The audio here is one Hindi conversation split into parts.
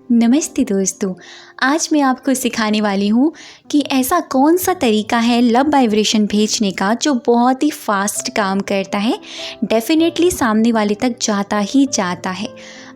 नमस्ते दोस्तों, आज मैं आपको सिखाने वाली हूँ कि ऐसा कौन सा तरीका है लव वाइब्रेशन भेजने का जो बहुत ही फास्ट काम करता है, डेफिनेटली सामने वाले तक जाता ही जाता है।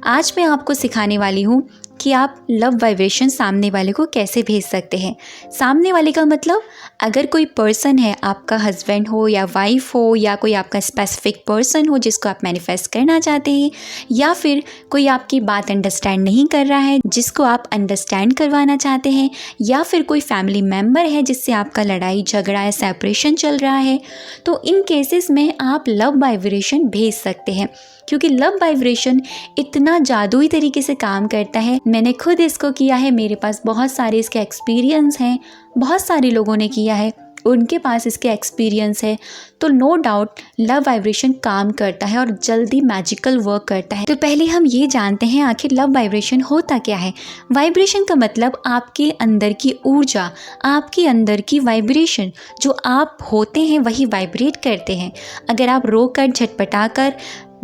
आज मैं आपको सिखाने वाली हूँ कि आप लव वाइब्रेशन सामने वाले को कैसे भेज सकते हैं। सामने वाले का मतलब अगर कोई पर्सन है, आपका हस्बैंड हो या वाइफ हो या कोई आपका स्पेसिफिक पर्सन हो जिसको आप मैनिफेस्ट करना चाहते हैं, या फिर कोई आपकी बात अंडरस्टैंड नहीं कर रहा है जिसको आप अंडरस्टैंड करवाना चाहते हैं, या फिर कोई फैमिली मेम्बर है जिससे आपका लड़ाई झगड़ा या सेपरेशन चल रहा है, तो इन केसेस में आप लव वाइब्रेशन भेज सकते हैं। क्योंकि लव वाइब्रेशन इतना जादुई तरीके से काम करता है। मैंने खुद इसको किया है, मेरे पास बहुत सारे इसके एक्सपीरियंस हैं, बहुत सारे लोगों ने किया है, उनके पास इसके एक्सपीरियंस है। तो नो डाउट लव वाइब्रेशन काम करता है और जल्दी मैजिकल वर्क करता है। तो पहले हम ये जानते हैं आखिर लव वाइब्रेशन होता क्या है। वाइब्रेशन का मतलब आपके अंदर की ऊर्जा, आपके अंदर की वाइब्रेशन, जो आप होते हैं वही वाइब्रेट करते हैं। अगर आप रो कर झटपटा कर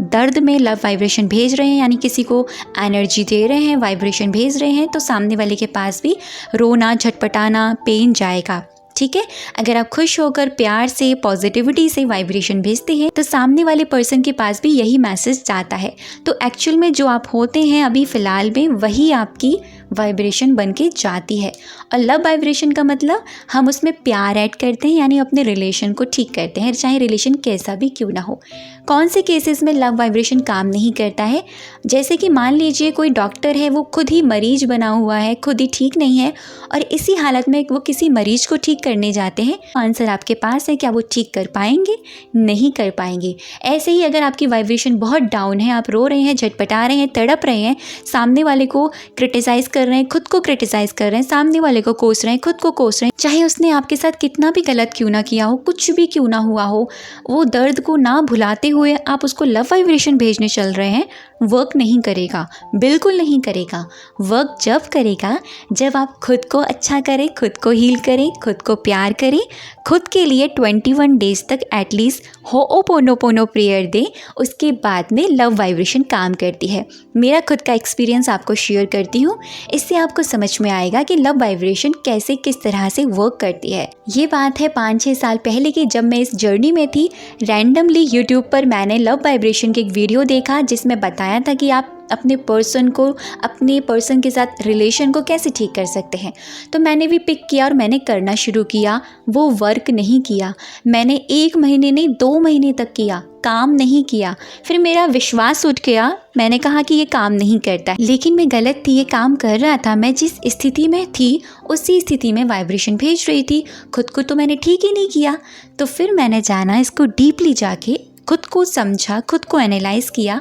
दर्द में लव वाइब्रेशन भेज रहे हैं, यानी किसी को एनर्जी दे रहे हैं, वाइब्रेशन भेज रहे हैं, तो सामने वाले के पास भी रोना, झटपटाना, पेन जाएगा। ठीक है। अगर आप खुश होकर प्यार से, पॉजिटिविटी से वाइब्रेशन भेजते हैं तो सामने वाले पर्सन के पास भी यही मैसेज जाता है। तो एक्चुअल में जो आप होते हैं अभी फ़िलहाल में, वही आपकी वाइब्रेशन बन के जाती है। और लव वाइब्रेशन का मतलब हम उसमें प्यार ऐड करते हैं, यानी अपने रिलेशन को ठीक करते हैं, चाहे रिलेशन कैसा भी क्यों ना हो। कौन से केसेस में लव वाइब्रेशन काम नहीं करता है? जैसे कि मान लीजिए कोई डॉक्टर है, वो खुद ही मरीज बना हुआ है, खुद ही ठीक नहीं है, और इसी हालत में वो किसी मरीज को ठीक करने जाते हैं। आंसर आपके पास है, क्या वो ठीक कर पाएंगे? नहीं कर पाएंगे। ऐसे ही अगर आपकी वाइब्रेशन बहुत डाउन है, आप रो रहे हैं, झटपटा रहे हैं, तड़प रहे हैं, सामने वाले को क्रिटिसाइज़ कर रहे हैं, खुद को क्रिटिसाइज़ कर रहे हैं, सामने वाले को कोस रहे हैं, खुद को कोस रहे हैं, चाहे उसने आपके साथ कितना भी गलत क्यों ना किया हो, कुछ भी क्यों ना हुआ हो, वो दर्द को ना भुलाते हुए आप उसको लव वाइब्रेशन भेजने चल रहे हैं, वर्क नहीं करेगा, बिल्कुल नहीं करेगा। वर्क जब करेगा जब आप खुद को अच्छा करें, खुद को हील करें, खुद को प्यार करें, खुद के लिए 21 डेज तक एटलीस्ट होओपोनोपोनो प्रेयर दें, उसके बाद में लव वाइब्रेशन काम करती है। मेरा खुद का एक्सपीरियंस आपको शेयर करती हूँ, इससे आपको समझ में आएगा कि लव वाइब्रेशन कैसे, किस तरह से वर्क करती है। ये बात है 5-6 साल पहले की, जब मैं इस जर्नी में थी। रैंडमली यूट्यूब पर मैंने लव वाइब्रेशन की एक वीडियो देखा जिसमें बताया था कि आप अपने पर्सन के साथ रिलेशन को कैसे ठीक कर सकते हैं। तो मैंने भी पिक किया और मैंने करना शुरू किया। वो वर्क नहीं किया। मैंने 1 महीने नहीं 2 महीने तक किया, काम नहीं किया। फिर मेरा विश्वास उठ गया, मैंने कहा कि ये काम नहीं करता है। लेकिन मैं गलत थी, ये काम कर रहा था। मैं जिस स्थिति में थी उसी स्थिति में वाइब्रेशन भेज रही थी, खुद को तो मैंने ठीक ही नहीं किया। तो फिर मैंने जाना, इसको डीपली जाके खुद को समझा, खुद को एनालाइज किया।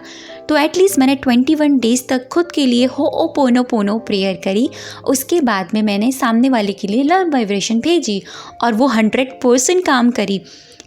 तो एटलीस्ट मैंने 21 डेज तक खुद के लिए होओपोनोपोनो प्रेयर करी। उसके बाद में मैंने सामने वाले के लिए लव वाइब्रेशन भेजी और वो 100% काम करी।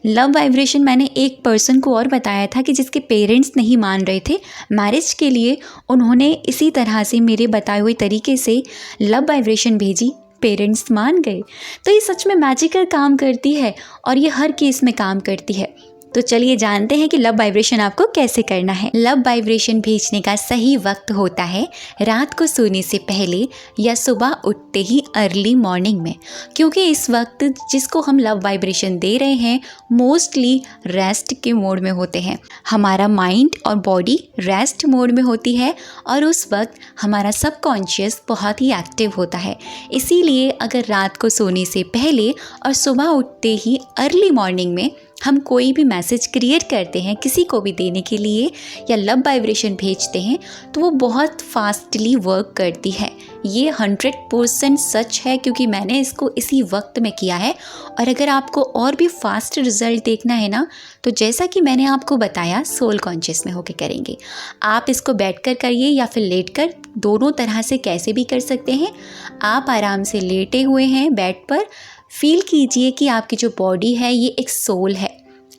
लव वाइब्रेशन मैंने एक पर्सन को और बताया था कि जिसके पेरेंट्स नहीं मान रहे थे मैरिज के लिए, उन्होंने इसी तरह से मेरे बताए हुए तरीके से लव वाइब्रेशन भेजी, पेरेंट्स मान गए। तो ये सच में मैजिकल काम करती है और ये हर केस में काम करती है। तो चलिए जानते हैं कि लव वाइब्रेशन आपको कैसे करना है। लव वाइब्रेशन भेजने का सही वक्त होता है रात को सोने से पहले या सुबह उठते ही अर्ली मॉर्निंग में, क्योंकि इस वक्त जिसको हम लव वाइब्रेशन दे रहे हैं मोस्टली रेस्ट के मोड में होते हैं। हमारा माइंड और बॉडी रेस्ट मोड में होती है और उस वक्त हमारा सबकॉन्शियस बहुत ही एक्टिव होता है। इसीलिए अगर रात को सोने से पहले और सुबह उठते ही अर्ली मॉर्निंग में हम कोई भी मैसेज क्रिएट करते हैं किसी को भी देने के लिए या लव वाइब्रेशन भेजते हैं, तो वो बहुत फास्टली वर्क करती है। ये 100% सच है, क्योंकि मैंने इसको इसी वक्त में किया है। और अगर आपको और भी फास्ट रिजल्ट देखना है ना, तो जैसा कि मैंने आपको बताया सोल कॉन्शियस में होके करेंगे। आप इसको बैठकर करिए या फिर लेटकर, दोनों तरह से कैसे भी कर सकते हैं। आप आराम से लेटे हुए हैं बेड पर, फील कीजिए कि आपकी जो बॉडी है ये एक सोल है,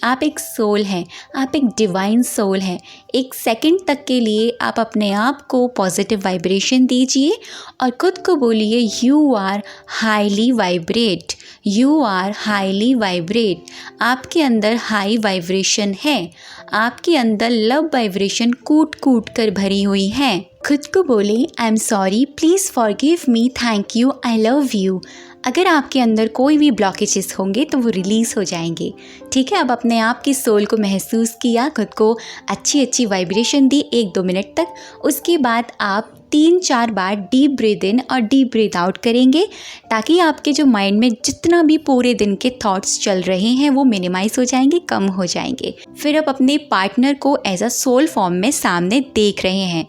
आप एक सोल हैं, आप एक डिवाइन सोल हैं। 1 सेकंड तक के लिए आप अपने आप को पॉजिटिव वाइब्रेशन दीजिए और खुद को बोलिए you are highly vibrate, you are highly vibrate. आपके अंदर हाई वाइब्रेशन है, आपके अंदर लव वाइब्रेशन कूट कूट कर भरी हुई है। खुद को बोले I am sorry, please forgive me, thank you, I love you. अगर आपके अंदर कोई भी ब्लॉकेजेस होंगे तो वो रिलीज़ हो जाएंगे। ठीक है, अब अपने आप की सोल को महसूस किया, खुद को अच्छी अच्छी वाइब्रेशन दी 1-2 मिनट तक। उसके बाद आप 3-4 बार डीप ब्रीथ इन और डीप ब्रीथ आउट करेंगे, ताकि आपके जो माइंड में जितना भी पूरे दिन के थॉट्स चल रहे हैं वो मिनिमाइज़ हो जाएंगे, कम हो जाएंगे। फिर आप अपने पार्टनर को एज अ सोल फॉर्म में सामने देख रहे हैं।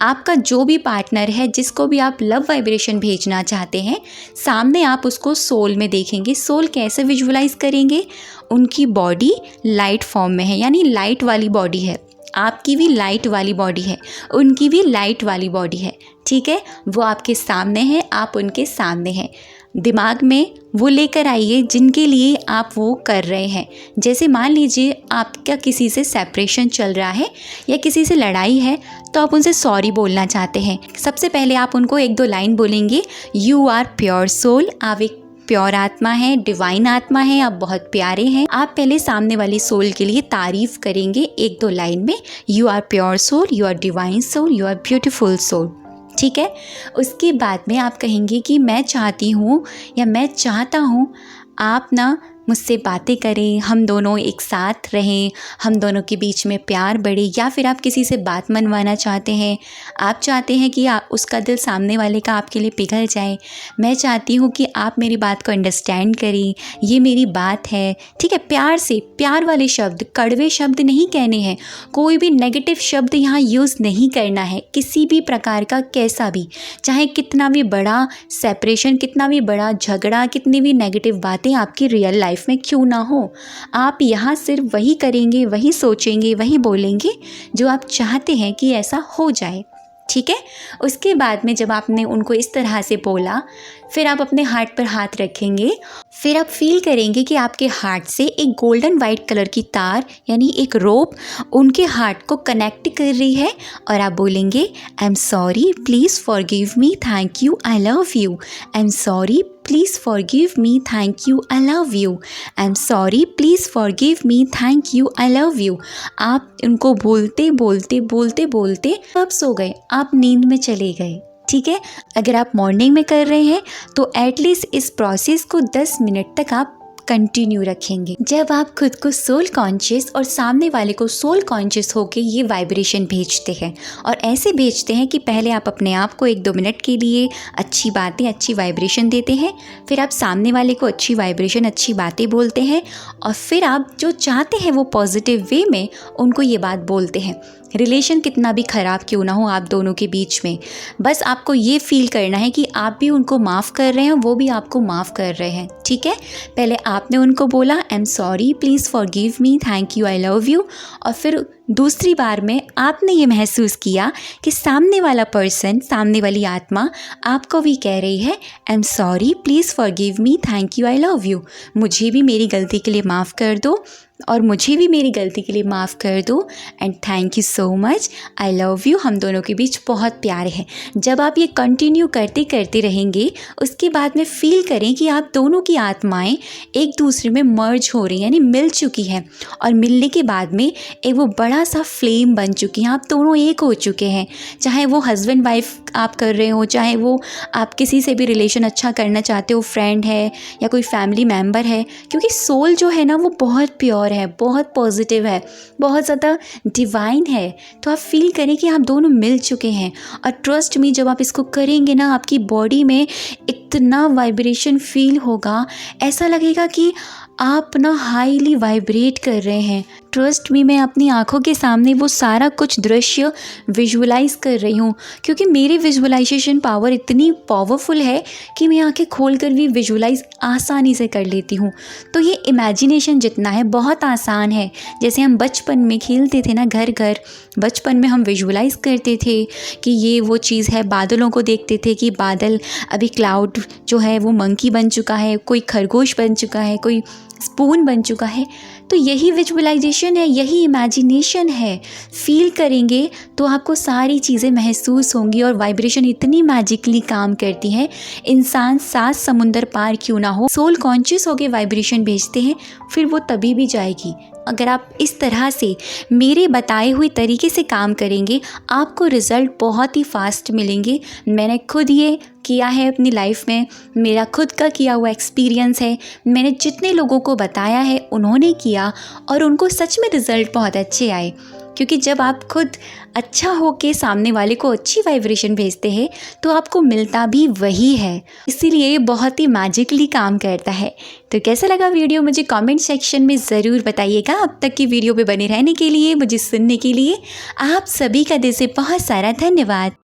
आपका जो भी पार्टनर है, जिसको भी आप लव वाइब्रेशन भेजना चाहते हैं, सामने आप उसको सोल में देखेंगे। सोल कैसे विजुअलाइज करेंगे? उनकी बॉडी लाइट फॉर्म में है, यानी लाइट वाली बॉडी है। आपकी भी लाइट वाली बॉडी है, उनकी भी लाइट वाली बॉडी है। ठीक है, वो आपके सामने है, आप उनके सामने हैं। दिमाग में वो लेकर आइए जिनके लिए आप वो कर रहे हैं। जैसे मान लीजिए आपका किसी से सेपरेशन चल रहा है या किसी से लड़ाई है, तो आप उनसे सॉरी बोलना चाहते हैं। सबसे पहले आप उनको 1-2 लाइन बोलेंगे, यू आर प्योर सोल, आप एक प्योर आत्मा है, डिवाइन आत्मा है, आप बहुत प्यारे हैं। आप पहले सामने वाली सोल के लिए तारीफ करेंगे 1-2 लाइन में, you are pure soul, you are divine soul, you are beautiful soul. ठीक है, उसके बाद में आप कहेंगे कि मैं चाहती हूँ या मैं चाहता हूँ आप ना मुझसे बातें करें, हम दोनों एक साथ रहें, हम दोनों के बीच में प्यार बढ़े। या फिर आप किसी से बात मनवाना चाहते हैं, आप चाहते हैं कि उसका दिल सामने वाले का आपके लिए पिघल जाए। मैं चाहती हूँ कि आप मेरी बात को अंडरस्टैंड करें, ये मेरी बात है। ठीक है, प्यार से, प्यार वाले शब्द, कड़वे शब्द नहीं कहने हैं। कोई भी नेगेटिव शब्द यहाँ यूज़ नहीं करना है, किसी भी प्रकार का, कैसा भी, चाहे कितना भी बड़ा सेपरेशन, कितना भी बड़ा झगड़ा, कितनी भी नेगेटिव बातें आपकी रियल लाइफ में क्यों ना हो, आप यहाँ सिर्फ वही करेंगे, वही सोचेंगे, वही बोलेंगे जो आप चाहते हैं कि ऐसा हो जाए। ठीक है, उसके बाद में जब आपने उनको इस तरह से बोला, फिर आप अपने हार्ट पर हाथ रखेंगे। फिर आप फील करेंगे कि आपके हार्ट से एक गोल्डन वाइट कलर की तार, यानी एक रोप, उनके हार्ट को कनेक्ट कर रही है। और आप बोलेंगे, I am sorry, please forgive me, thank you, I love you. I am sorry, please forgive me, thank you, I love you. I am sorry, please forgive me, thank you, I love you. आप उनको बोलते बोलते बोलते बोलते अब सो गए, आप नींद में चले गए। ठीक है, अगर आप मॉर्निंग में कर रहे हैं तो एटलीस्ट इस प्रोसेस को 10 मिनट तक आप कंटिन्यू रखेंगे। जब आप खुद को सोल कॉन्शियस और सामने वाले को सोल कॉन्शियस होके ये वाइब्रेशन भेजते हैं, और ऐसे भेजते हैं कि पहले आप अपने आप को 1-2 मिनट के लिए अच्छी बातें, अच्छी वाइब्रेशन देते हैं, फिर आप सामने वाले को अच्छी वाइब्रेशन, अच्छी बातें बोलते हैं, और फिर आप जो चाहते हैं वो पॉजिटिव वे में उनको ये बात बोलते हैं। रिलेशन कितना भी ख़राब क्यों ना हो आप दोनों के बीच में, बस आपको ये फील करना है कि आप भी उनको माफ़ कर रहे हैं, वो भी आपको माफ़ कर रहे हैं। ठीक है, पहले आपने उनको बोला I am sorry, please forgive me, thank you, I love you, और फिर दूसरी बार में आपने ये महसूस किया कि सामने वाला पर्सन, सामने वाली आत्मा आपको भी कह रही है I am sorry, please forgive me, thank you, I love you. मुझे भी मेरी गलती के लिए माफ़ कर दो, और मुझे भी मेरी गलती के लिए माफ़ कर दो, and thank you so much, I love you. हम दोनों के बीच बहुत प्यार है। जब आप ये कंटिन्यू करते करते रहेंगे, उसके बाद में फ़ील करें कि आप दोनों की आत्माएं एक दूसरे में मर्ज हो रही हैं, यानी मिल चुकी हैं, और मिलने के बाद में एक वो बड़ा सा फ्लेम बन चुकी हैं। आप दोनों एक हो चुके हैं, चाहे वो हस्बैंड वाइफ आप कर रहे हो, चाहे वो आप किसी से भी रिलेशन अच्छा करना चाहते हो, फ्रेंड है या कोई फैमिली मेम्बर है, क्योंकि सोल जो है ना वो बहुत प्योर है, बहुत पॉजिटिव है, बहुत ज़्यादा डिवाइन है। तो आप फील करें कि आप दोनों मिल चुके हैं, और ट्रस्ट मी, जब आप इसको करेंगे ना, आपकी बॉडी में इतना वाइब्रेशन फील होगा, ऐसा लगेगा कि आप ना हाईली वाइब्रेट कर रहे हैं। ट्रस्ट मी, मैं अपनी आँखों के सामने वो सारा कुछ दृश्य विजुअलाइज कर रही हूँ, क्योंकि मेरी विजुअलाइजेशन पावर इतनी पावरफुल है कि मैं आँखें खोलकर भी विजुअलाइज आसानी से कर लेती हूँ। तो ये इमेजिनेशन जितना है बहुत आसान है। जैसे हम बचपन में खेलते थे ना घर घर, बचपन में हम विजुअलाइज करते थे कि ये वो चीज़ है, बादलों को देखते थे कि बादल, अभी क्लाउड जो है वो मंकी बन चुका है, कोई खरगोश बन चुका है, कोई स्पून बन चुका है। तो यही विजुअलाइजेशन है, यही इमेजिनेशन है। फील करेंगे तो आपको सारी चीज़ें महसूस होंगी और वाइब्रेशन इतनी मैजिकली काम करती है, इंसान 7 समुंदर पार क्यों ना हो, सोल कॉन्शियस होकर वाइब्रेशन भेजते हैं, फिर वो तभी भी जाएगी। अगर आप इस तरह से मेरे बताए हुए तरीके से काम करेंगे, आपको रिज़ल्ट बहुत ही फास्ट मिलेंगे। मैंने खुद ये किया है अपनी लाइफ में, मेरा खुद का किया हुआ एक्सपीरियंस है। मैंने जितने लोगों को बताया है उन्होंने किया और उनको सच में रिज़ल्ट बहुत अच्छे आए। क्योंकि जब आप खुद अच्छा हो के सामने वाले को अच्छी वाइब्रेशन भेजते हैं तो आपको मिलता भी वही है। इसीलिए ये बहुत ही मैजिकली काम करता है। तो कैसा लगा वीडियो मुझे कमेंट सेक्शन में ज़रूर बताइएगा। अब तक की वीडियो पे बने रहने के लिए, मुझे सुनने के लिए आप सभी का दिल से बहुत सारा धन्यवाद।